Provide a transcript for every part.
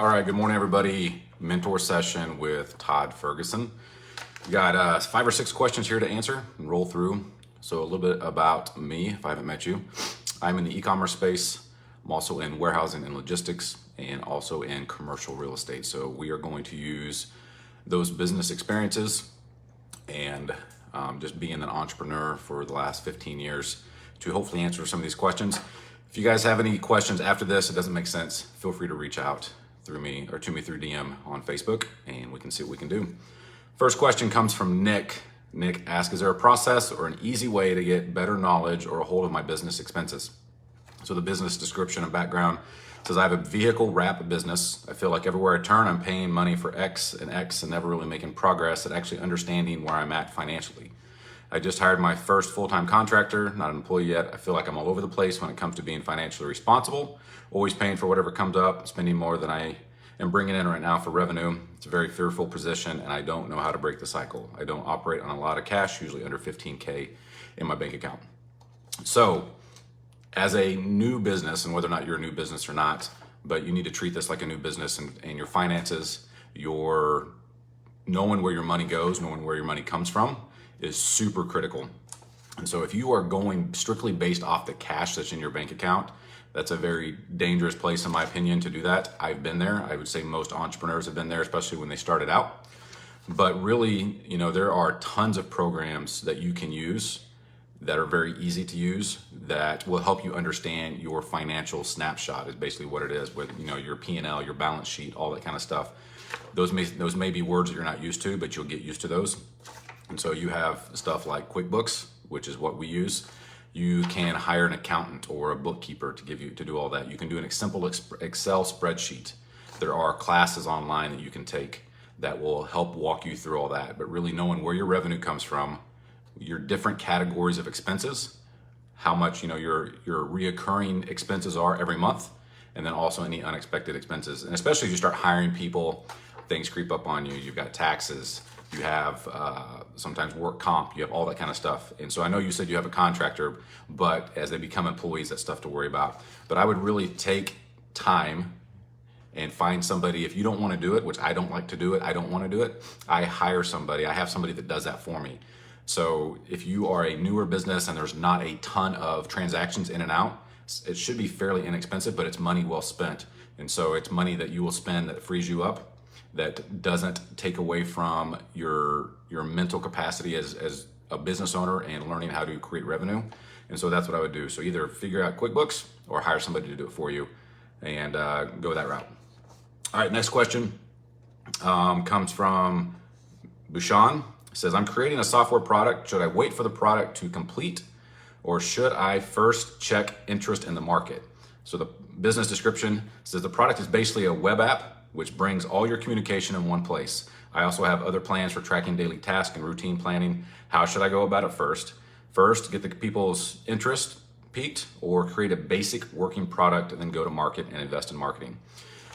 All right, good morning, everybody. Mentor session with Todd Ferguson. We got 5 or 6 questions here to answer and roll through. So a little bit about me, if I haven't met you. I'm in the e-commerce space. I'm also in warehousing and logistics and also in commercial real estate. So we are going to use those business experiences and just being an entrepreneur for the last 15 years to hopefully answer some of these questions. If you guys have any questions after this, it doesn't make sense, feel free to reach out through me or to me through DM on Facebook and we can see what we can do. First question comes from Nick. Nick asks, is there a process or an easy way to get better knowledge or a hold of my business expenses? So the business description and background says, I have a vehicle wrap business. I feel like everywhere I turn, I'm paying money for X and never really making progress at actually understanding where I'm at financially. I just hired my first full-time contractor, not an employee yet. I feel like I'm all over the place when it comes to being financially responsible, always paying for whatever comes up, spending more than I am bringing in right now for revenue. It's a very fearful position and I don't know how to break the cycle. I don't operate on a lot of cash, usually under 15K in my bank account. So as a new business, and whether or not you're a new business or not, but you need to treat this like a new business and your finances, your knowing where your money goes, knowing where your money comes from is super critical. And so if you are going strictly based off the cash that's in your bank account, that's a very dangerous place in my opinion to do that. I've been there. I would say most entrepreneurs have been there, especially when they started out. But really, there are tons of programs that you can use that are very easy to use that will help you understand your financial snapshot is basically what it is with, your P&L, your balance sheet, all that kind of stuff. Those may be words that you're not used to, but you'll get used to those. And so you have stuff like QuickBooks, which is what we use. You can hire an accountant or a bookkeeper to do all that. You can do a simple Excel spreadsheet. There are classes online that you can take that will help walk you through all that. But really knowing where your revenue comes from, your different categories of expenses, how much your reoccurring expenses are every month, and then also any unexpected expenses. And especially as you start hiring people, things creep up on you. You've got taxes. You have sometimes work comp, you have all that kind of stuff. And so I know you said you have a contractor, but as they become employees, that's stuff to worry about. But I would really take time and find somebody. If you don't want to do it, which I don't like to do it, I don't want to do it, I hire somebody. I have somebody that does that for me. So if you are a newer business and there's not a ton of transactions in and out, it should be fairly inexpensive, but it's money well spent. And so it's money that you will spend that frees you up, that doesn't take away from your mental capacity as a business owner and learning how to create revenue. And so that's what I would do. So either figure out QuickBooks or hire somebody to do it for you and go that route. All right, next question comes from Bushan. It says, I'm creating a software product. Should I wait for the product to complete or should I first check interest in the market? So the business description says the product is basically a web app which brings all your communication in one place. I also have other plans for tracking daily tasks and routine planning. How should I go about it first? First, get the people's interest peaked or create a basic working product and then go to market and invest in marketing.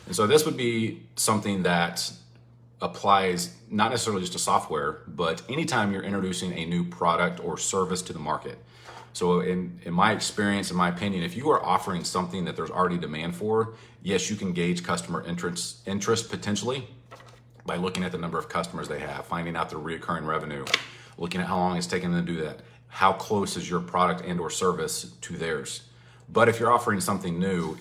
And so this would be something that applies not necessarily just to software, but anytime you're introducing a new product or service to the market. So in my experience, in my opinion, if you are offering something that there's already demand for, yes, you can gauge customer interest potentially by looking at the number of customers they have, finding out their recurring revenue, looking at how long it's taken them to do that, how close is your product and or service to theirs. But if you're offering something new,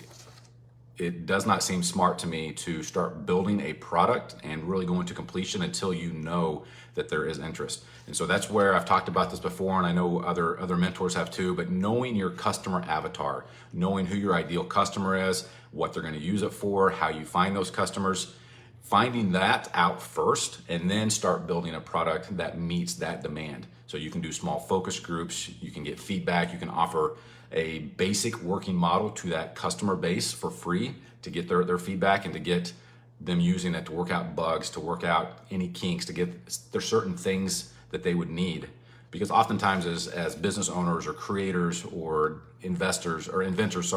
it does not seem smart to me to start building a product and really go into completion until you know that there is interest. And so that's where I've talked about this before, and I know other mentors have too, but knowing your customer avatar, knowing who your ideal customer is, what they're gonna use it for, how you find those customers, finding that out first, and then start building a product that meets that demand. So you can do small focus groups, you can get feedback, you can offer a basic working model to that customer base for free to get their feedback and to get them using it to work out bugs, to work out any kinks, to get there's certain things that they would need. Because oftentimes as business owners or creators or investors or inventors,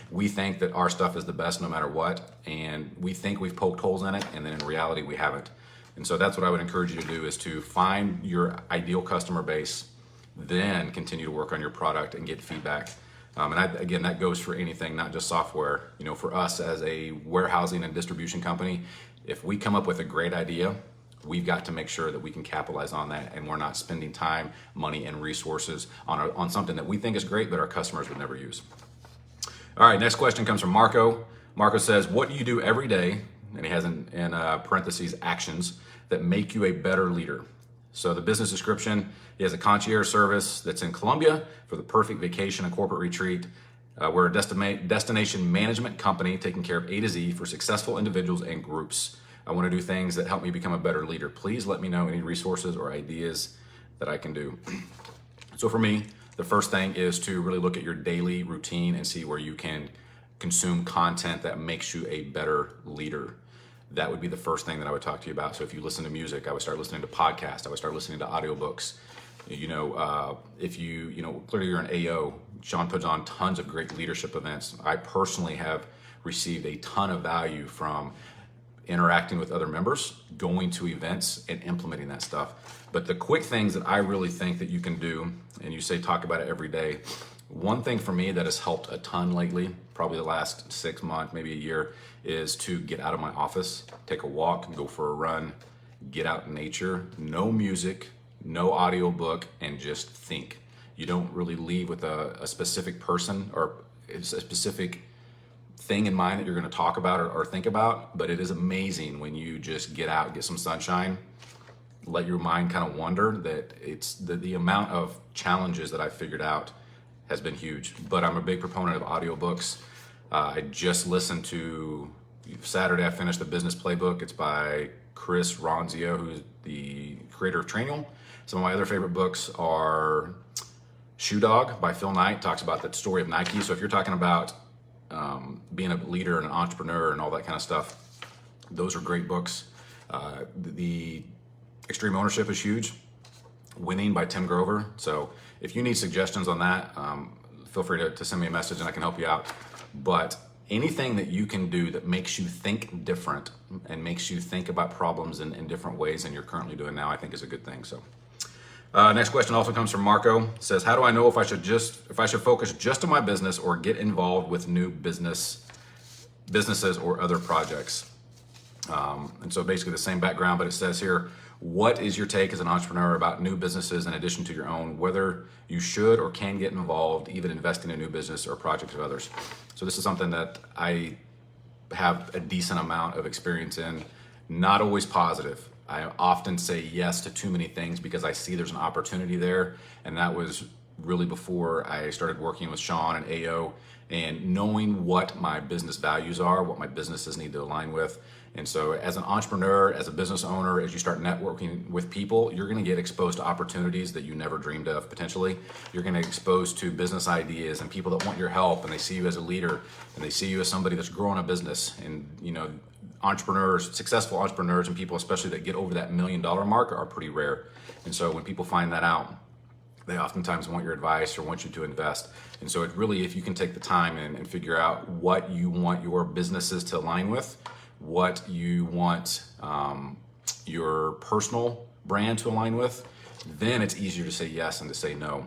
we think that our stuff is the best no matter what. And we think we've poked holes in it. And then in reality, we haven't. And so that's what I would encourage you to do is to find your ideal customer base, then continue to work on your product and get feedback. Again, that goes for anything, not just software. For us as a warehousing and distribution company, if we come up with a great idea, we've got to make sure that we can capitalize on that, and we're not spending time, money, and resources on something that we think is great, but our customers would never use. All right, next question comes from Marco. Marco says, what do you do every day, and he has in parentheses, actions, that make you a better leader? So the business description, he has a concierge service that's in Colombia for the perfect vacation and corporate retreat. We're a destination management company taking care of A to Z for successful individuals and groups. I want to do things that help me become a better leader. Please let me know any resources or ideas that I can do. So for me, the first thing is to really look at your daily routine and see where you can consume content that makes you a better leader. That would be the first thing that I would talk to you about. So if you listen to music, I would start listening to podcasts. I would start listening to audiobooks. If clearly you're an AO, Sean puts on tons of great leadership events. I personally have received a ton of value from interacting with other members, going to events, and implementing that stuff. But the quick things that I really think that you can do, and you say talk about it every day, one thing for me that has helped a ton lately, probably the last 6 months, maybe a year, is to get out of my office, take a walk, go for a run, get out in nature, no music, no audiobook, and just think. You don't really leave with a specific person or a specific thing in mind that you're going to talk about or think about, but it is amazing when you just get out, get some sunshine, let your mind kind of wander, that it's the amount of challenges that I've figured out has been huge. But I'm a big proponent of audiobooks. I just listened to, Saturday I finished the Business Playbook. It's by Chris Ronzio, who's the creator of Training. Some of my other favorite books are Shoe Dog by Phil Knight, talks about the story of Nike. So if you're talking about being a leader and an entrepreneur and all that kind of stuff, those are great books. The Extreme Ownership is huge. Winning by Tim Grover. So if you need suggestions on that, feel free to send me a message and I can help you out. But anything that you can do that makes you think different and makes you think about problems in different ways than you're currently doing now, I think is a good thing. So next question also comes from Marco. It says, how do I know if I should focus just on my business or get involved with new businesses or other projects? And so basically the same background, but it says here, what is your take as an entrepreneur about new businesses in addition to your own, whether you should or can get involved, even investing in a new business or projects of others? So this is something that I have a decent amount of experience in, not always positive. I often say yes to too many things because I see there's an opportunity there. And that was really before I started working with Sean and AO and knowing what my business values are, what my businesses need to align with. And so as an entrepreneur, as a business owner, as you start networking with people, you're going to get exposed to opportunities that you never dreamed of potentially. You're going to get exposed to business ideas and people that want your help, and they see you as a leader and they see you as somebody that's growing a business. And entrepreneurs, successful entrepreneurs and people especially that get over that $1 million mark are pretty rare. And so when people find that out, they oftentimes want your advice or want you to invest. And so it really, if you can take the time and figure out what you want your businesses to align with, what you want your personal brand to align with, then it's easier to say yes and to say no.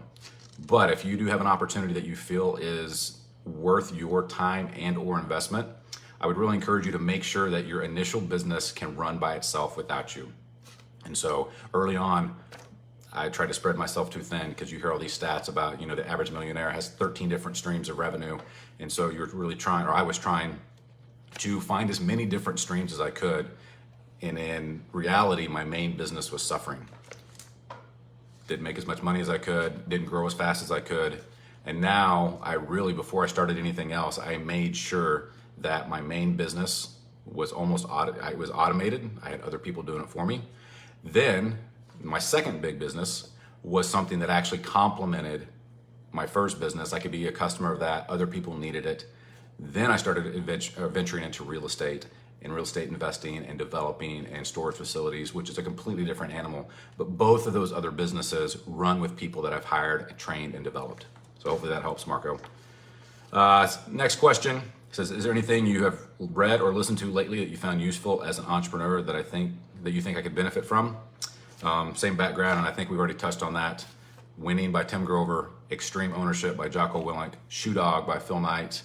But if you do have an opportunity that you feel is worth your time and or investment, I would really encourage you to make sure that your initial business can run by itself without you. And so early on, I tried to spread myself too thin because you hear all these stats about, the average millionaire has 13 different streams of revenue. And so you're really trying, or I was trying to find as many different streams as I could. And in reality, my main business was suffering. Didn't make as much money as I could, didn't grow as fast as I could. And now I really, before I started anything else, I made sure that my main business was automated. I had other people doing it for me. Then my second big business was something that actually complemented my first business. I could be a customer of that. Other people needed it. Then I started venturing into real estate and real estate investing and developing and storage facilities, which is a completely different animal. But both of those other businesses run with people that I've hired, trained, and developed. So hopefully that helps, Marco. Next question says, is there anything you have read or listened to lately that you found useful as an entrepreneur that you think I could benefit from? Same background, and I think we've already touched on that. Winning by Tim Grover, Extreme Ownership by Jocko Willink, Shoe Dog by Phil Knight.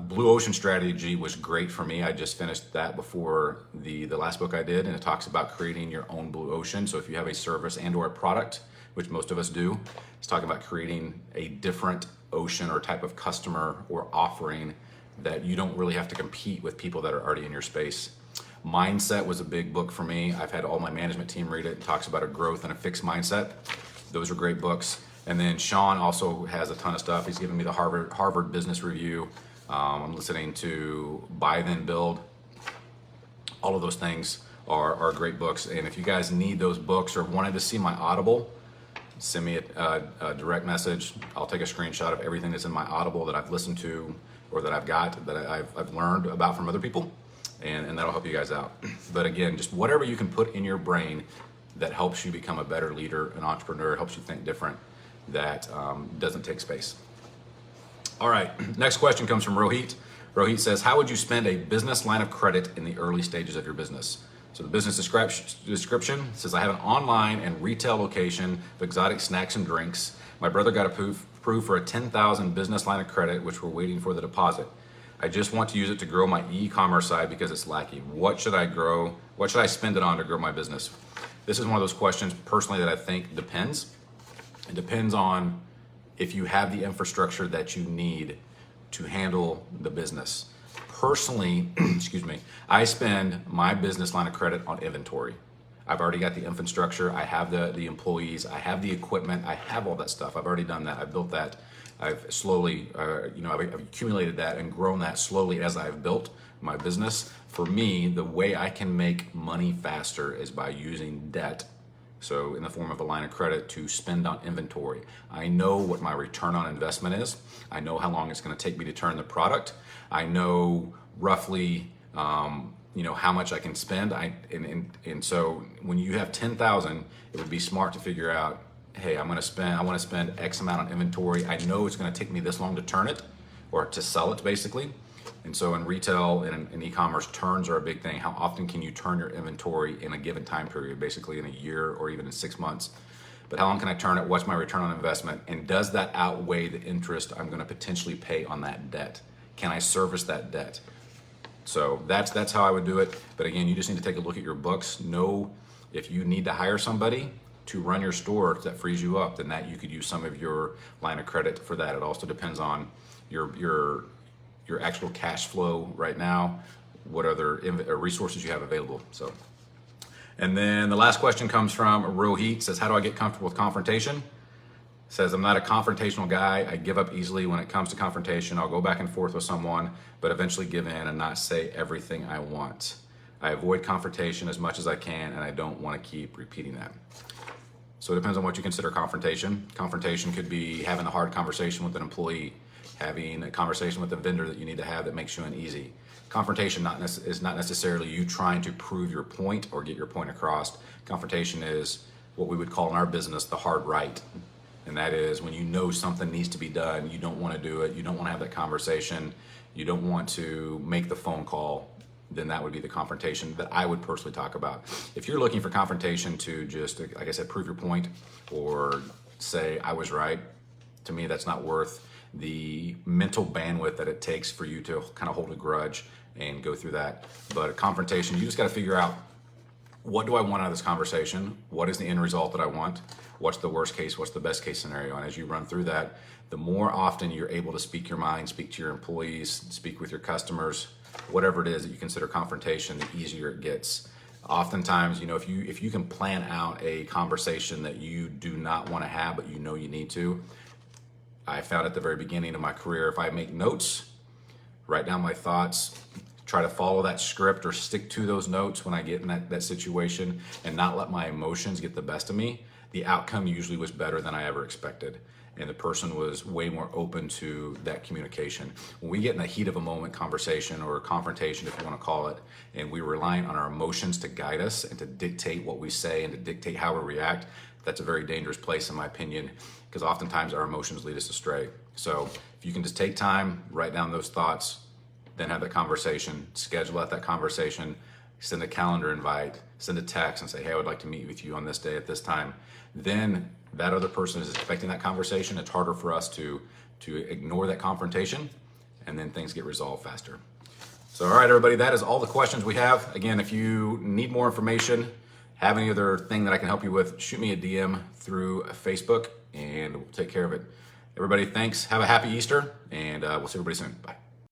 Blue Ocean Strategy was great for me. I just finished that before the last book I did, and it talks about creating your own blue ocean. So if you have a service and or a product, which most of us do, it's talking about creating a different ocean or type of customer or offering that you don't really have to compete with people that are already in your space. Mindset was a big book for me. I've had all my management team read it. It talks about a growth and a fixed mindset. Those are great books. And then Sean also has a ton of stuff. He's given me the Harvard Business Review. I'm listening to Buy Then Build. All of those things are great books. And if you guys need those books or wanted to see my Audible, send me a direct message. I'll take a screenshot of everything that's in my Audible that I've listened to or that I've got, that I've learned about from other people, and that'll help you guys out. But again, just whatever you can put in your brain that helps you become a better leader, an entrepreneur, helps you think different, that doesn't take space. All right, next question comes from Rohit. Rohit says, how would you spend a business line of credit in the early stages of your business? So the business description says, I have an online and retail location of exotic snacks and drinks. My brother got approved for a $10,000 business line of credit, which we're waiting for the deposit. I just want to use it to grow my e-commerce side because it's lacking. What should I grow? What should I spend it on to grow my business? This is one of those questions personally that I think depends. It depends on if you have the infrastructure that you need to handle the business. Personally, excuse me, I spend my business line of credit on inventory. I've already got the infrastructure. I have the employees. I have the equipment. I have all that stuff. I've already done that. I've built that. I've slowly, I've accumulated that and grown that slowly as I've built my business. For me, the way I can make money faster is by using debt. So in the form of a line of credit to spend on inventory. I know what my return on investment is. I know how long it's going to take me to turn the product. I know roughly, how much I can spend. And so when you have 10,000, it would be smart to figure out, hey, I want to spend X amount on inventory. I know it's going to take me this long to turn it or to sell it basically. And so in retail and in e-commerce, turns are a big thing. How often can you turn your inventory in a given time period, basically in a year or even in 6 months? But how long can I turn it? What's my return on investment? And does that outweigh the interest I'm going to potentially pay on that debt? Can I service that debt? So that's how I would do it. But again, you just need to take a look at your books. Know if you need to hire somebody to run your store that frees you up, then that you could use some of your line of credit for that. It also depends on your actual cash flow right now, what other resources you have available. So, and then the last question comes from Rohit. Says, how do I get comfortable with confrontation? Says, I'm not a confrontational guy. I give up easily when it comes to confrontation. I'll go back and forth with someone, but eventually give in and not say everything I want. I avoid confrontation as much as I can, and I don't want to keep repeating that. So it depends on what you consider confrontation. Confrontation could be having a hard conversation with an employee, having a conversation with a vendor that you need to have that makes you uneasy. Confrontation is not necessarily you trying to prove your point or get your point across. Confrontation is what we would call in our business the hard right. And that is when you know something needs to be done, you don't want to do it, you don't want to have that conversation, you don't want to make the phone call, then that would be the confrontation that I would personally talk about. If you're looking for confrontation to just, like I said, prove your point or say I was right, to me that's not worth the mental bandwidth that it takes for you to kind of hold a grudge and go through that. But a confrontation, you just got to figure out, what do I want out of this conversation? What is the end result that I want? What's the worst case? What's the best case scenario? And as you run through that, the more often you're able to speak your mind, speak to your employees, speak with your customers, whatever it is that you consider confrontation, the easier it gets. Oftentimes, if you can plan out a conversation that you do not want to have, but you know you need to. I found at the very beginning of my career, if I make notes, write down my thoughts, try to follow that script or stick to those notes when I get in that situation and not let my emotions get the best of me, the outcome usually was better than I ever expected. And the person was way more open to that communication. When we get in the heat of a moment conversation or confrontation, if you want to call it, and we're relying on our emotions to guide us and to dictate what we say and to dictate how we react, that's a very dangerous place in my opinion, because oftentimes our emotions lead us astray. So if you can just take time, write down those thoughts, then have that conversation, schedule out that conversation, send a calendar invite, send a text and say, hey, I would like to meet with you on this day at this time. Then that other person is expecting that conversation, it's harder for us to ignore that confrontation, and then things get resolved faster. So, all right, everybody, that is all the questions we have. Again, if you need more information, have any other thing that I can help you with, shoot me a DM through Facebook, and we'll take care of it. Everybody, thanks. Have a happy Easter, and we'll see everybody soon. Bye.